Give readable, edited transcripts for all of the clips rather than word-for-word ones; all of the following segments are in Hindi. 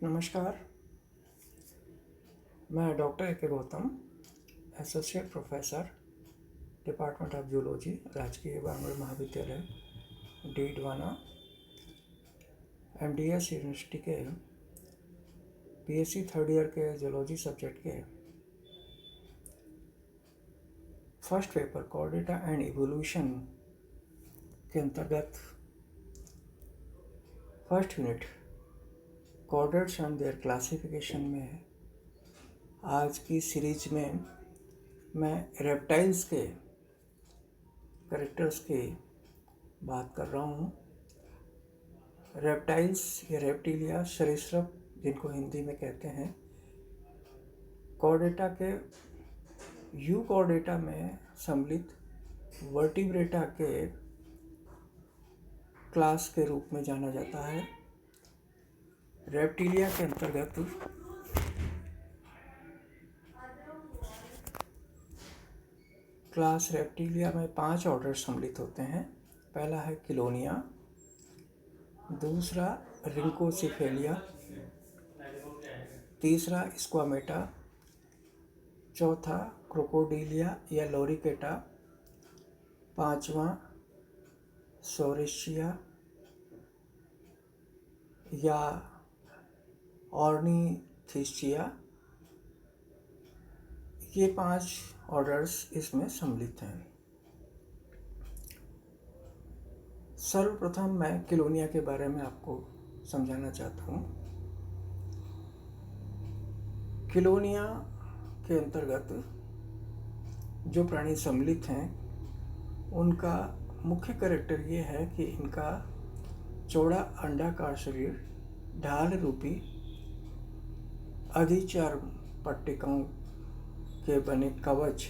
नमस्कार, मैं डॉक्टर ए के Gautam, associate professor, department of zoology, राजकीय बांगड़ महाविद्यालय, डीडवाना, एमडीएस यूनिवर्सिटी के पीएससी थर्ड ईयर के जूलॉजी सब्जेक्ट के first paper Chordata and evolution के अंतर्गत first unit chordates and there classification में आज की सीरीज में मैं रेप्टाइल्स के कैरेक्टर्स की बात कर रहा हूँ। रेप्टाइल्स या रेप्टिलिया सरीसृप जिनको हिंदी में कहते हैं, कॉर्डेटा के यूकॉर्डेटा में सम्मिलित वर्टिब्रेटा के क्लास के रूप में जाना जाता है। रेप्टिलिया के अंतर्गत क्लास रेप्टिलिया में 5 ऑर्डर सम्मिलित होते हैं। पहला है किलोनिया, दूसरा रिंकोसिफेलिया, तीसरा स्क्वामेटा, चौथा क्रोकोडिलिया या लोरिकेटा, पांचवा सोरेशिया या ऑर्निथिस्चिया। ये 5 ऑर्डर्स इसमें सम्मिलित हैं। सर्वप्रथम मैं किलोनिया के बारे में आपको समझाना चाहता हूँ। किलोनिया के अंतर्गत जो प्राणी सम्मिलित हैं उनका मुख्य कैरेक्टर ये है कि इनका चौड़ा अंडाकार शरीर ढाल रूपी अधिचर्म पट्टिकाओं के बने कवच,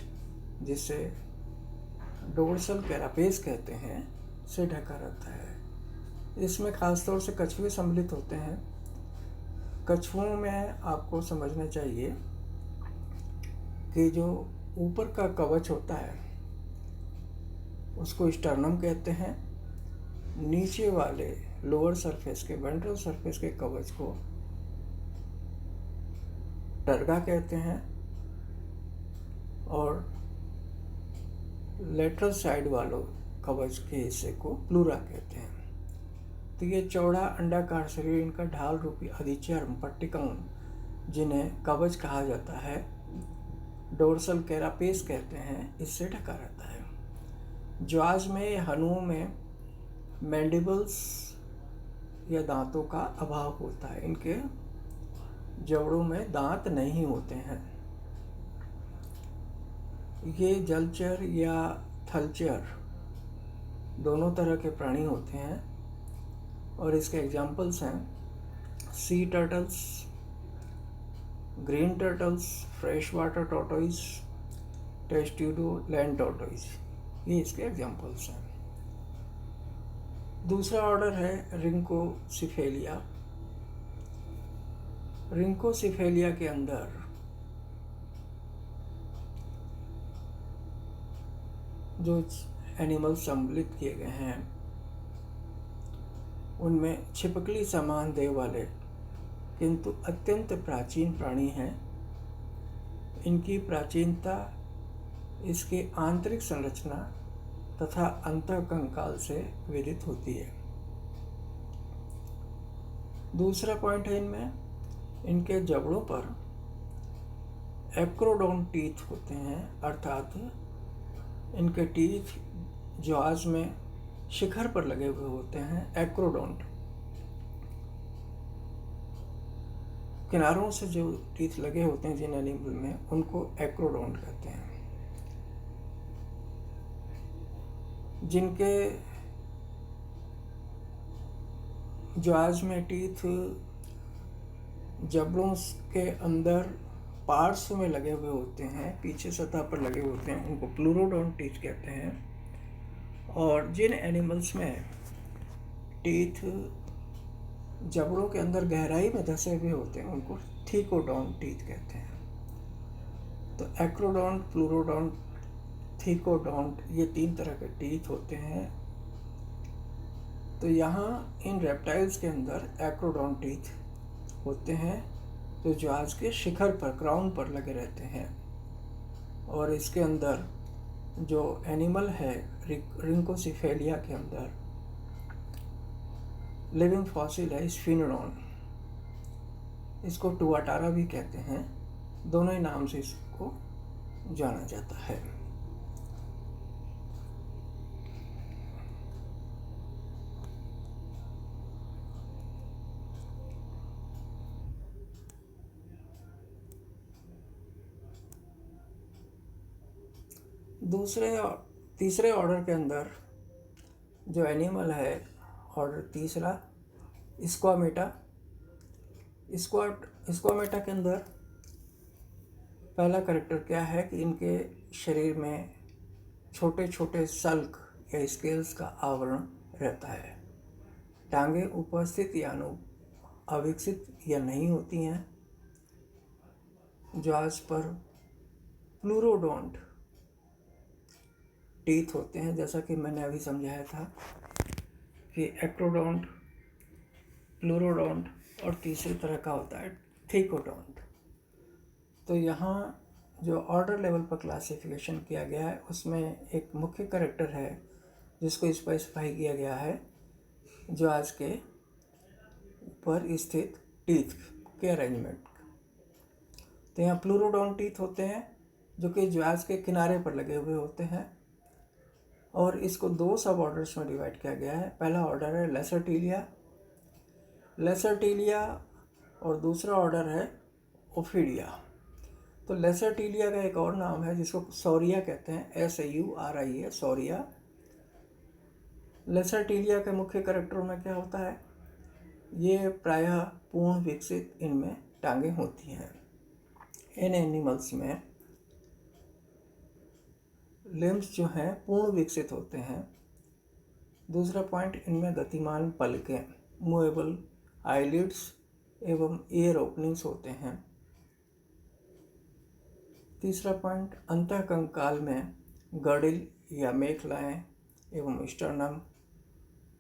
जिसे डोर्सल कैरापेस कहते हैं, से ढका रहता है। इसमें खासतौर से कछुए सम्मिलित होते हैं। कछुओं में आपको समझना चाहिए कि जो ऊपर का कवच होता है उसको स्टर्नम कहते हैं, नीचे वाले लोअर सरफेस के वेंट्रल सरफेस के कवच को टर्गा कहते हैं और लेटरल साइड वालों कवच के हिस्से को प्लूरा कहते हैं। तो ये चौड़ा अंडाकार शरीर इनका ढाल रूपी अधिचर्म पट्टिकाओं, जिन्हें कवच कहा जाता है, डोर्सल कैरापेस कहते हैं, इससे ढका रहता है। ज्वाज में या हनुओं में मैंडिबल्स या दांतों का अभाव होता है। इनके जबड़ों में दांत नहीं होते हैं। ये जलचर या थलचर दोनों तरह के प्राणी होते हैं और इसके एग्जाम्पल्स हैं सी turtles, green turtles, fresh water tortoise, testudo land tortoise. ये इसके एग्जाम्पल्स हैं। दूसरा ऑर्डर है रिंकोसिफेलिया। रिंकोसिफेलिया के अंदर जो एनिमल सम्मिलित किए गए हैं उनमें छिपकली समान देह वाले किंतु अत्यंत प्राचीन प्राणी हैं। इनकी प्राचीनता इसके आंतरिक संरचना तथा अंतःकंकाल से विदित होती है। दूसरा पॉइंट है इनमें इनके जबड़ों पर एक्रोडोन टीथ होते हैं, अर्थात इनके टीथ ज्वाज में शिखर पर लगे हुए होते हैं। एक्रोडोंट किनारों से जो टीथ लगे होते हैं जिन एनिमल में, उनको एक्रोडोंट कहते हैं। जिनके ज्वाज में टीथ जबड़ों के अंदर पार्श्व में लगे हुए होते हैं, पीछे सतह पर लगे होते हैं, उनको प्लूरोडोंट टीथ कहते हैं। और जिन एनिमल्स में टीथ जबड़ों के अंदर गहराई में धसे हुए होते हैं उनको थीकोडोंट टीथ कहते हैं। तो एक्रोडोंट, प्लूरोडोंट, थीकोडोंट, ये 3 तरह के टीथ होते हैं। तो यहाँ इन रेप्टाइल्स के अंदर एक्रोडोंट टीथ होते हैं तो जहाज के शिखर पर, क्राउन पर लगे रहते हैं। और इसके अंदर जो एनिमल है रिंकोसिफेलिया के अंदर लिविंग फॉसिल है स्फिनोडॉन, इसको टुआटारा भी कहते हैं, दोनों ही नाम से इसको जाना जाता है। दूसरे और तीसरे ऑर्डर के अंदर जो एनिमल है, ऑर्डर तीसरा स्क्वामेटा। स्क्वामेटा के अंदर पहला कैरेक्टर क्या है कि इनके शरीर में छोटे छोटे सल्क या स्केल्स का आवरण रहता है। टांगे उपस्थित या अविकसित या नहीं होती हैं। जहाज पर प्लूरोडोंट टीथ होते हैं, जैसा कि मैंने अभी समझाया था कि एक्टोडोंट, प्लूरोडोंट और तीसरी तरह का होता है थिकोडोंट। तो यहाँ जो ऑर्डर लेवल पर क्लासिफिकेशन किया गया है उसमें एक मुख्य कैरेक्टर है जिसको स्पेसिफाई किया गया है जहाज के ऊपर स्थित टीथ के अरेंजमेंट। तो यहाँ प्लूरोडोंट टीथ होते हैं जो कि जहाज के किनारे पर लगे हुए होते हैं, और इसको दो सब ऑर्डर्स में डिवाइड किया गया है। पहला ऑर्डर है लेसरटीलिया और दूसरा ऑर्डर है ओफिडिया। तो लेसरटीलिया का एक और नाम है जिसको सौरिया कहते हैं, SAURIA, सौरिया। लेसरटीलिया के मुख्य कैरेक्टरों में क्या होता है, ये प्रायः पूर्ण विकसित इनमें टांगें होती हैं। इन एनिमल्स में लिम्स जो हैं पूर्ण विकसित होते हैं। दूसरा पॉइंट, इनमें गतिमान पलकें, मूवेबल आईलिड्स एवं एयर ओपनिंग्स होते हैं। तीसरा पॉइंट, अंतःकंकाल में गर्डिल या मेखलाएं एवं स्टर्नम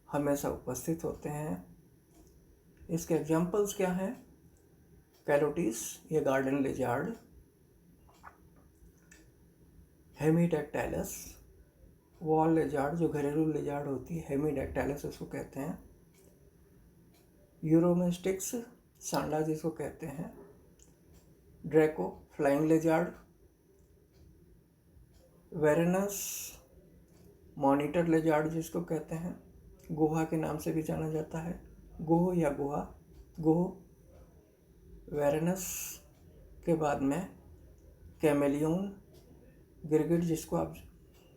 हमेशा उपस्थित होते हैं। इसके एग्जाम्पल्स क्या हैं, कैलोटिस या garden lizard, Hemidactylus, wall lizard जो घरेलू लिजार्ड होती है, हेमीडेक्टाइलस उसको कहते हैं, यूरोमेस्टिक्स सांडा जिसको कहते हैं, Draco flying lizard, Varanus monitor lizard जिसको कहते हैं, गुहा के नाम से भी जाना जाता है, गोह या गोह, वेरेनस के बाद में कैमेलियन, गिरगिट जिसको आप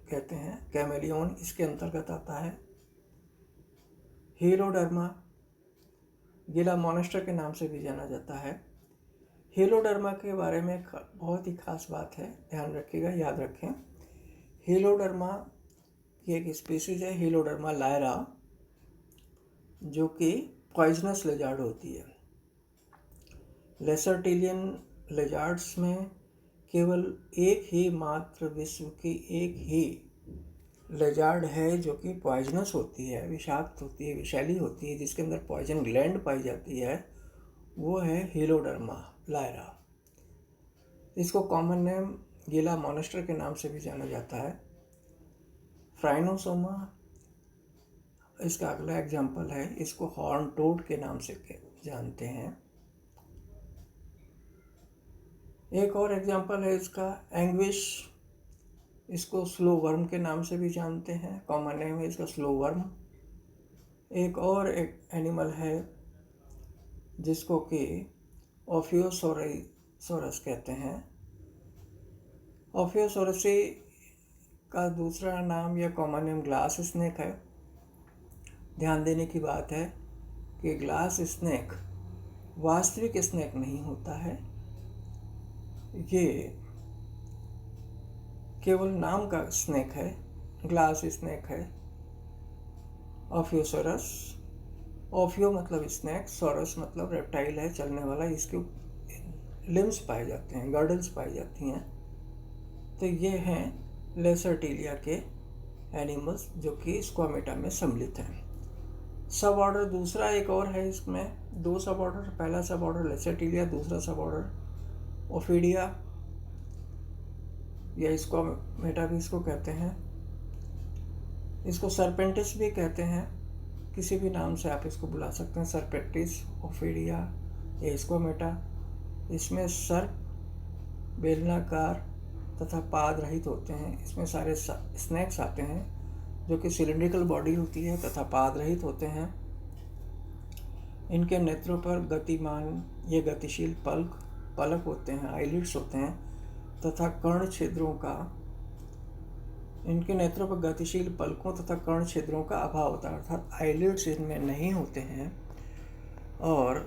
कहते हैं कैमेलियन, इसके अंतर्गत आता है। हेलोडर्मा गिला मॉन्स्टर के नाम से भी जाना जाता है। हेलोडर्मा के बारे में एक बहुत ही खास बात है, ध्यान रखिएगा, याद रखें। हेलोडर्मा की एक स्पीसीज है हेलोडर्मा लायरा जो कि पॉइजनस लिजार्ड होती है। लेसरटीलियन लिजार्ड्स में केवल एक ही मात्र विश्व की एक ही लिजार्ड है जो कि पॉइजनस होती है, विषाक्त होती है, विषैली होती है, जिसके अंदर पॉइजन ग्लैंड पाई जाती है, वो है हेलोडर्मा लायरा। इसको कॉमन नेम गीला मॉन्स्टर के नाम से भी जाना जाता है। फ्राइनोसोमा इसका अगला एग्जाम्पल है, इसको हॉर्न टोड के नाम से जानते हैं। एक और एग्जाम्पल है इसका एंग्विश, इसको स्लो वर्म के नाम से भी जानते हैं, कॉमन नेम है इसका स्लो वर्म। एक और एक एनिमल है जिसको कि ओफियोसोरस कहते हैं। ओफियोसोरसी का दूसरा नाम या कॉमन नेम ग्लास स्नेक है। ध्यान देने की बात है कि ग्लास स्नेक वास्तविक स्नेक नहीं होता है, ये केवल नाम का स्नेक है, ग्लास स्नेक है। ओफियोसोरस, ओफियो मतलब स्नेक, सोरस मतलब रेप्टाइल है, चलने वाला, इसके लिम्स पाए जाते हैं, गर्डल्स पाई जाती हैं। तो ये हैं लेसरटीलिया के एनिमल्स जो कि स्क्वामेटा में सम्मिलित हैं। सब ऑर्डर दूसरा एक और है, इसमें 2 सब ऑर्डर। पहला सब ऑर्डर लेसेटिलिया, दूसरा सब ऑर्डर ओफिडिया या इसको मेटा भी इसको कहते हैं। इसको सरपेंटिस भी कहते हैं, किसी भी नाम से आप इसको बुला सकते हैं, सरपेंटिस, ओफिडिया या इसको मेटा। इसमें सर्प बेलनाकार तथा पाद रहित होते हैं। इसमें सारे स्नैक्स आते हैं जो कि सिलिंड्रिकल बॉडी होती है तथा पाद रहित होते हैं। इनके नेत्रों पर गतिमान ये गतिशील पलक होते हैं, आईलिड्स होते हैं तथा कर्ण छिद्रों का, इनके नेत्रों पर गतिशील पलकों तथा कर्ण छिद्रों का अभाव होता है, अर्थात आईलिड्स इनमें नहीं होते हैं और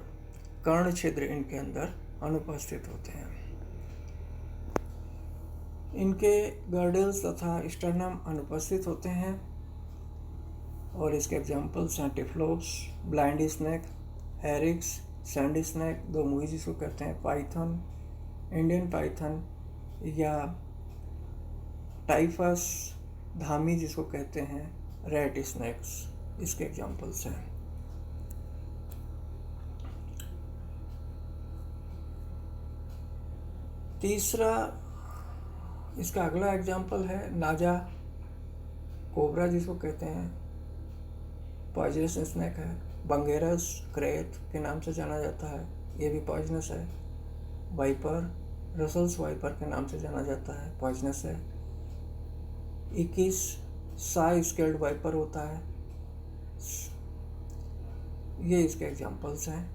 कर्ण छिद्र इनके अंदर अनुपस्थित होते हैं। इनके गर्डल्स तथा स्टर्नम अनुपस्थित होते हैं और इसके एग्जाम्पल्स हैं टिफ्लोप्स, ब्लाइंड स्नैक, हैरिक्स, सैंड स्नैक, 2 मुही जिसको कहते हैं, पाइथन, इंडियन पाइथन या टाइफस, धामी जिसको कहते हैं, रेड स्नैक्स, इसके एग्जाम्पल्स हैं। तीसरा इसका अगला एग्जाम्पल है नाजा कोबरा जिसको कहते हैं, पॉइजनस स्नैक है। बंगेरस क्रेत के नाम से जाना जाता है, ये भी पॉइजनस है। वाइपर, रसल्स वाइपर के नाम से जाना जाता है, पॉइजनस है। 21 सा स्केल्ड वाइपर होता है, ये इसके एग्जाम्पल्स हैं।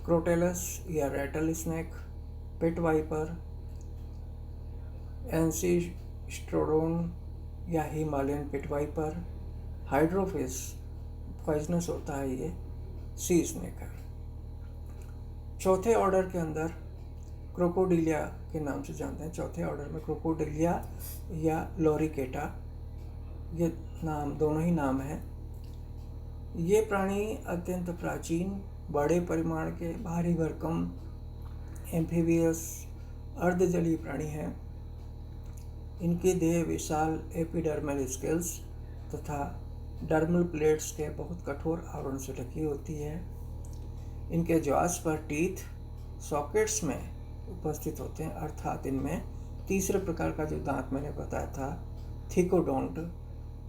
क्रोटेलस या रेटल स्नैक, पिट वाइपर, एंसीस्ट्रोडोन या Himalayan pit viper, Hydrophis poisonous होता है, ये सी स्नेक है। चौथे ऑर्डर के अंदर क्रोकोडिलिया के नाम से जानते हैं। चौथे ऑर्डर में क्रोकोडिलिया या लोरिकेटा, ये नाम दोनों ही नाम हैं। ये प्राणी अत्यंत प्राचीन, बड़े परिमाण के, भारी भरकम, एम्फीबियस, अर्धजलीय प्राणी हैं। इनकी देह विशाल एपिडर्मल स्केल्स तथा डर्मल प्लेट्स के बहुत कठोर आवरण से ढकी होती है। इनके ज्वास पर टीथ सॉकेट्स में उपस्थित होते हैं, अर्थात इनमें तीसरे प्रकार का जो दांत मैंने बताया था, थिकोडोंट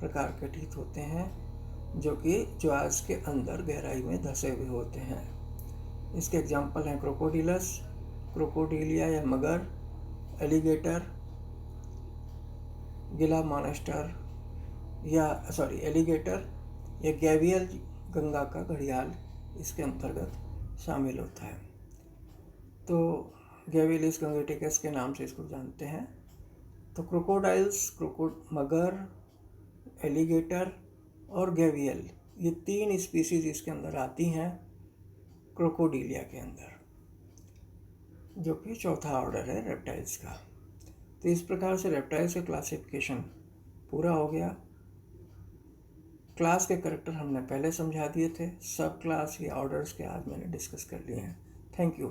प्रकार के टीथ होते हैं जो कि ज्वास के अंदर गहराई में धसे हुए होते हैं। इसके एग्जाम्पल हैं क्रोकोडिलस, क्रोकोडिलिया या मगर, एलिगेटर, गिला मॉन्स्टर एलिगेटर या गैवियल, गंगा का घड़ियाल इसके अंतर्गत शामिल होता है। तो गैवियलिस गंगेटिकस के नाम से इसको जानते हैं। तो क्रोकोडाइल्स, मगर, एलिगेटर और गैवियल, ये 3 स्पीसीज इसके अंदर आती हैं क्रोकोडिलिया के अंदर, जो कि चौथा ऑर्डर है रेप्टाइल्स का। तो इस प्रकार से रेप्टाइल्स का क्लासिफिकेशन पूरा हो गया। क्लास के कैरेक्टर हमने पहले समझा दिए थे, सब क्लास या ऑर्डर्स के आज मैंने डिस्कस कर लिए हैं। Thank you.